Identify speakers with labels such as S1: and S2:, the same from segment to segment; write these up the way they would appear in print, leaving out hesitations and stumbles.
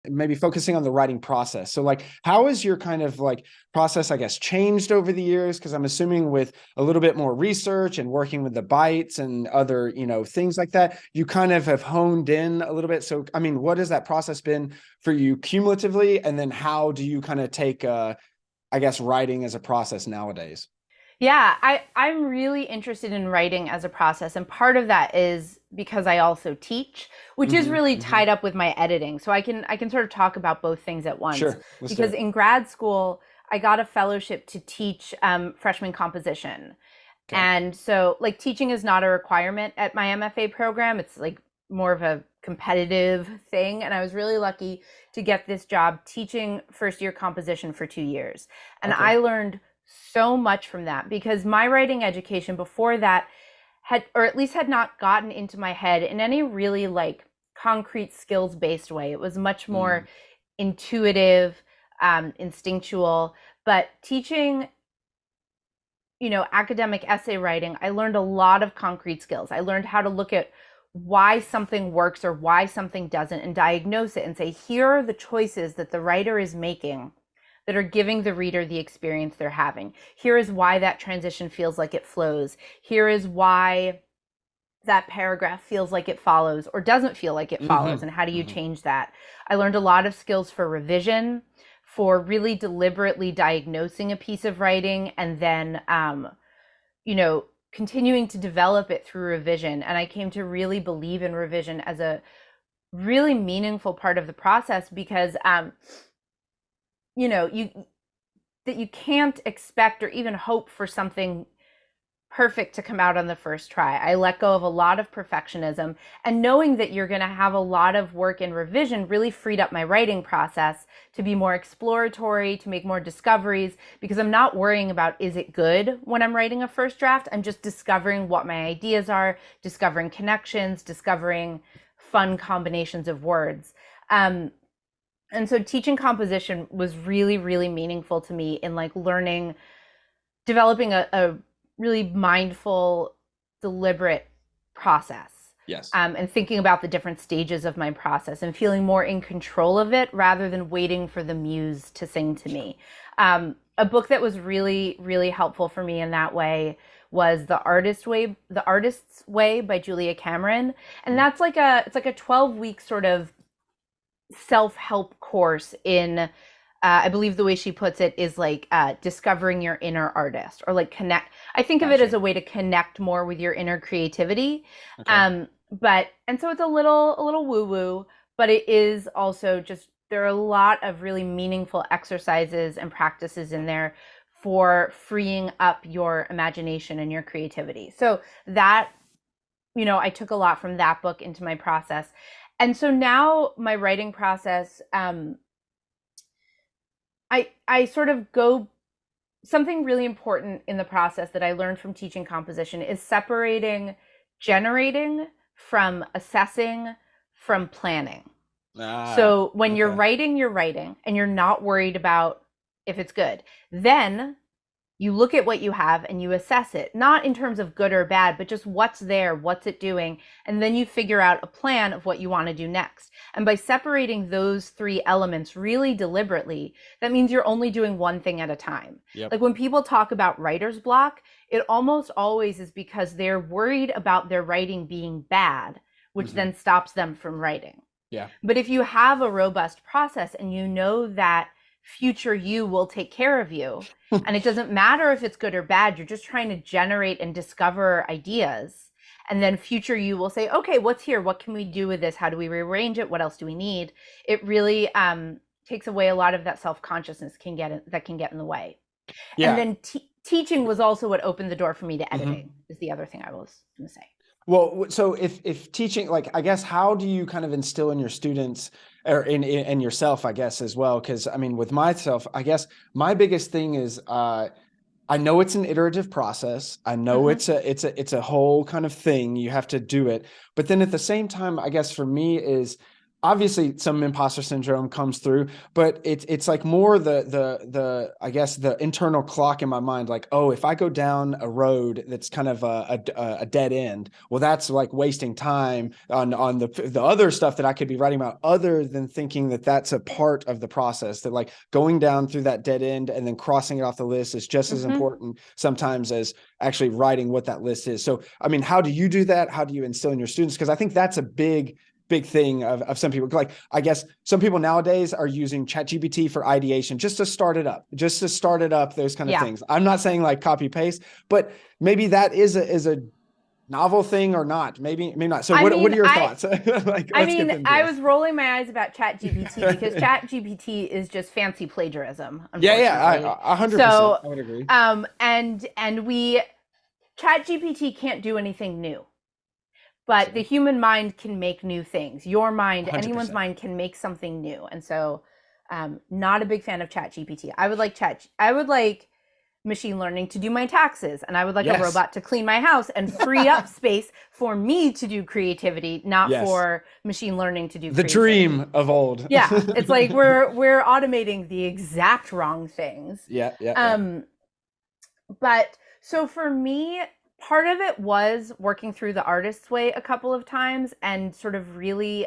S1: maybe focusing on the writing process. So like, how is your kind of like process, I guess, changed over the years? Because I'm assuming with a little bit more research and working with the bites and other, things like that, you kind of have honed in a little bit. So, I mean, what has that process been for you cumulatively? And then how do you kind of take, I guess, writing as a process nowadays?
S2: Yeah, I'm really interested in writing as a process. And part of that is because I also teach, which is really
S1: Hmm.
S2: tied up with my editing. So I can sort of talk about both things at once.
S1: Sure. Let's do
S2: Because
S1: it.
S2: in grad school, I got a fellowship to teach freshman composition.
S1: Okay.
S2: And so like teaching is not a requirement at my MFA program. It's like more of a competitive thing. And I was really lucky to get this job teaching first year composition for 2 years. And
S1: Okay.
S2: I learned so much from that because my writing education before that had, or at least had not gotten into my head in any really like concrete skills based way. It was much
S1: Mm.
S2: more intuitive, instinctual. But teaching, academic essay writing, I learned a lot of concrete skills. I learned how to look at why something works or why something doesn't and diagnose it and say, here are the choices that the writer is making that are giving the reader the experience they're having. Here is why that transition feels like it flows. Here is why that paragraph feels like it follows or doesn't feel like it follows.
S1: Hmm.
S2: And how do you
S1: Hmm.
S2: change that? I learned a lot of skills for revision, for really deliberately diagnosing a piece of writing and then, you know, continuing to develop it through revision. And I came to really believe in revision as a really meaningful part of the process because, you know, you that you can't expect or even hope for something perfect to come out on the first try. I let go of a lot of perfectionism, and knowing that you're going to have a lot of work in revision really freed up my writing process to be more exploratory, to make more discoveries, because I'm not worrying about is it good when I'm writing a first draft. I'm just discovering what my ideas are, discovering connections, discovering fun combinations of words. Um, and so teaching composition was really, really meaningful to me in like learning, developing a really mindful, deliberate process,
S1: Yes.
S2: and thinking about the different stages of my process and feeling more in control of it rather than waiting for the muse to sing to me. A book that was really, really helpful for me in that way was The Artist's Way by Julia Cameron. And
S1: Mm.
S2: that's like it's like a 12-week sort of self-help course in, I believe the way she puts it is like discovering your inner artist or like connect. I think of it as
S1: Gotcha.
S2: a way to connect more with your inner creativity.
S1: Okay.
S2: But and so it's a little woo woo, but it is also just there are a lot of really meaningful exercises and practices in there for freeing up your imagination and your creativity. So that, I took a lot from that book into my process. And so now my writing process, I sort of go, something really important in the process that I learned from teaching composition is separating generating from assessing from planning.
S1: Ah,
S2: So when
S1: okay.
S2: you're writing and you're not worried about if it's good. Then you look at what you have and you assess it, not in terms of good or bad, but just what's there, what's it doing, and then you figure out a plan of what you want to do next. And by separating those three elements really deliberately, that means you're only doing one thing at a time.
S1: Yep.
S2: Like when people talk about writer's block, it almost always is because they're worried about their writing being bad, which
S1: Hmm.
S2: then stops them from writing.
S1: Yeah.
S2: But if you have a robust process and you know that future you will take care of you, and it doesn't matter if it's good or bad, you're just trying to generate and discover ideas. And then future you will say, okay, what's here? What can we do with this? How do we rearrange it? What else do we need? It really takes away a lot of that self consciousness that can get in the way. And
S1: Yeah.
S2: then teaching was also what opened the door for me to editing.
S1: Hmm.
S2: Is the other thing I was going to say.
S1: Well, so if teaching, like, I guess, how do you kind of instill in your students or in yourself, I guess, as well? Because I mean, with myself, I guess my biggest thing is, I know it's an iterative process. I know
S2: Mm-hmm.
S1: it's a whole kind of thing. You have to do it. But then at the same time, I guess for me is obviously some imposter syndrome comes through, but it's like more the I guess the internal clock in my mind, like, oh, if I go down a road that's kind of a dead end, well, that's like wasting time on the other stuff that I could be writing about, other than thinking that that's a part of the process, that like going down through that dead end and then crossing it off the list is just as
S2: Hmm.
S1: important sometimes as actually writing what that list is. So I mean, how do you do that? How do you instill in your students? Because I think that's a big thing of some people. Like, I guess some people nowadays are using ChatGPT for ideation, just to start it up, those kind of
S2: Yeah.
S1: things. I'm not saying like copy paste, but maybe that is a novel thing or not. Maybe not. So
S2: I
S1: what
S2: mean,
S1: are your
S2: I
S1: thoughts? Like,
S2: I
S1: let's get
S2: mean,
S1: into
S2: I
S1: this.
S2: was rolling my eyes about ChatGPT because ChatGPT is just fancy plagiarism,
S1: Yeah,
S2: unfortunately.
S1: 100%.
S2: So,
S1: I would agree.
S2: and we ChatGPT can't do anything new, but the
S1: Sure.
S2: human mind can make new things. Your mind, anyone's
S1: 100%.
S2: mind can make something new. And so, not a big fan of ChatGPT. I would like machine learning to do my taxes, and I would like a
S1: Yes.
S2: robot to clean my house and free up space for me to do creativity, not
S1: Yes.
S2: for machine learning to do
S1: The
S2: creativity.
S1: dream of old.
S2: Yeah, it's like we're automating the exact wrong things.
S1: Yeah.
S2: Um, but so for me, part of it was working through the artist's way a couple of times and sort of really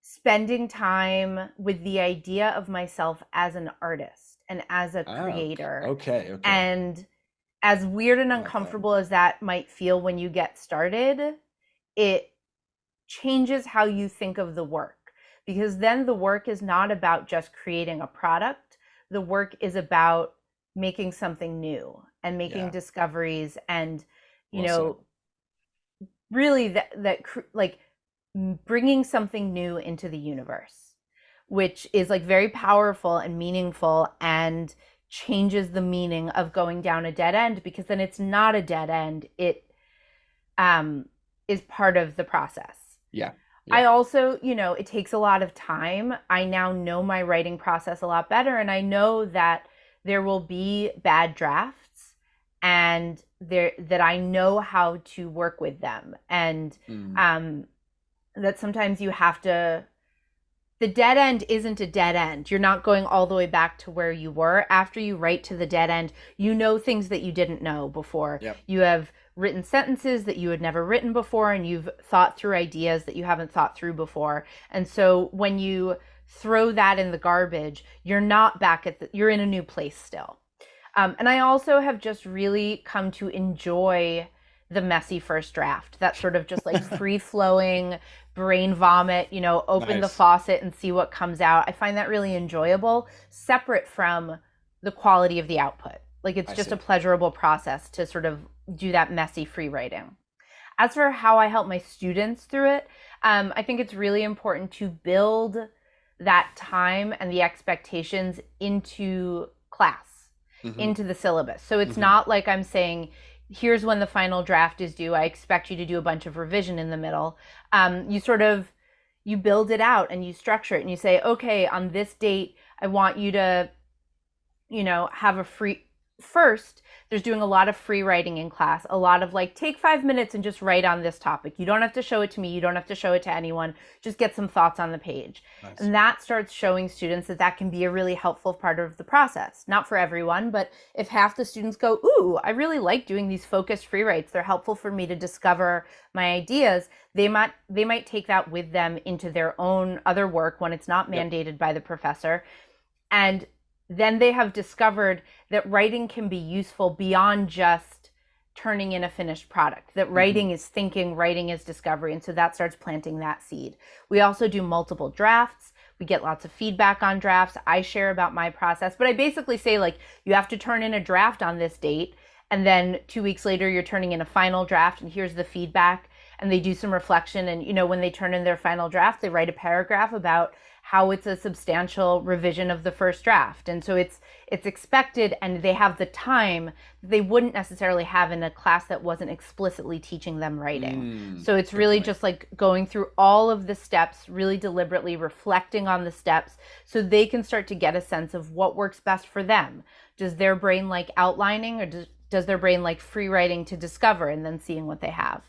S2: spending time with the idea of myself as an artist and as a
S1: Oh,
S2: creator.
S1: okay.
S2: And as weird and
S1: I like that.
S2: uncomfortable as that might feel when you get started, it changes how you think of the work, because then the work is not about just creating a product. The work is about making something new and making
S1: Yeah.
S2: discoveries and, you
S1: Well said.
S2: know, really like bringing something new into the universe, which is like very powerful and meaningful and changes the meaning of going down a dead end, because then it's not a dead end. It um, is part of the process.
S1: Yeah.
S2: I
S1: Yeah.
S2: also, it takes a lot of time. I now know my writing process a lot better, and I know that there will be bad drafts and there that I know how to work with them. And
S1: Mm.
S2: um that sometimes you have to the dead end isn't a dead end. You're not going all the way back to where you were. After you write to the dead end, you know things that you didn't know before.
S1: Yep.
S2: You have written sentences that you had never written before, and you've thought through ideas that you haven't thought through before. And so when you throw that in the garbage, you're not back you're in a new place still. And I also have just really come to enjoy the messy first draft, that sort of just like free flowing brain vomit, open the
S1: Nice.
S2: faucet and see what comes out. I find that really enjoyable, separate from the quality of the output. Like, it's
S1: I
S2: just a
S1: see.
S2: pleasurable process to sort of do that messy free writing. As for how I help my students through it, I think it's really important to build that time and the expectations into class,
S1: Hmm.
S2: into the syllabus. So it's
S1: Hmm.
S2: not like I'm saying, here's when the final draft is due. I expect you to do a bunch of revision in the middle. You build it out and you structure it and you say, okay, on this date, I want you to, have a free first. There's doing a lot of free writing in class, a lot of like, take 5 minutes and just write on this topic. You don't have to show it to me. You don't have to show it to anyone. Just get some thoughts on the page.
S1: Nice.
S2: And that starts showing students that that can be a really helpful part of the process. Not for everyone, but if half the students go, ooh, I really like doing these focused free writes, they're helpful for me to discover my ideas, they might take that with them into their own other work when it's not
S1: Yep.
S2: mandated by the professor. And then they have discovered that writing can be useful beyond just turning in a finished product, that
S1: Hmm.
S2: writing is thinking, writing is discovery. And so that starts planting that seed. We also do multiple drafts. We get lots of feedback on drafts. I share about my process, but I basically say, like, you have to turn in a draft on this date. And then 2 weeks later, you're turning in a final draft, and here's the feedback. And they do some reflection. And, when they turn in their final draft, they write a paragraph about how it's a substantial revision of the first draft. And so it's expected, and they have the time that they wouldn't necessarily have in a class that wasn't explicitly teaching them writing.
S1: Mm.
S2: So it's
S1: Good
S2: really
S1: point.
S2: just like going through all of the steps, really deliberately reflecting on the steps so they can start to get a sense of what works best for them. Does their brain like outlining, or does their brain like free writing to discover and then seeing what they have?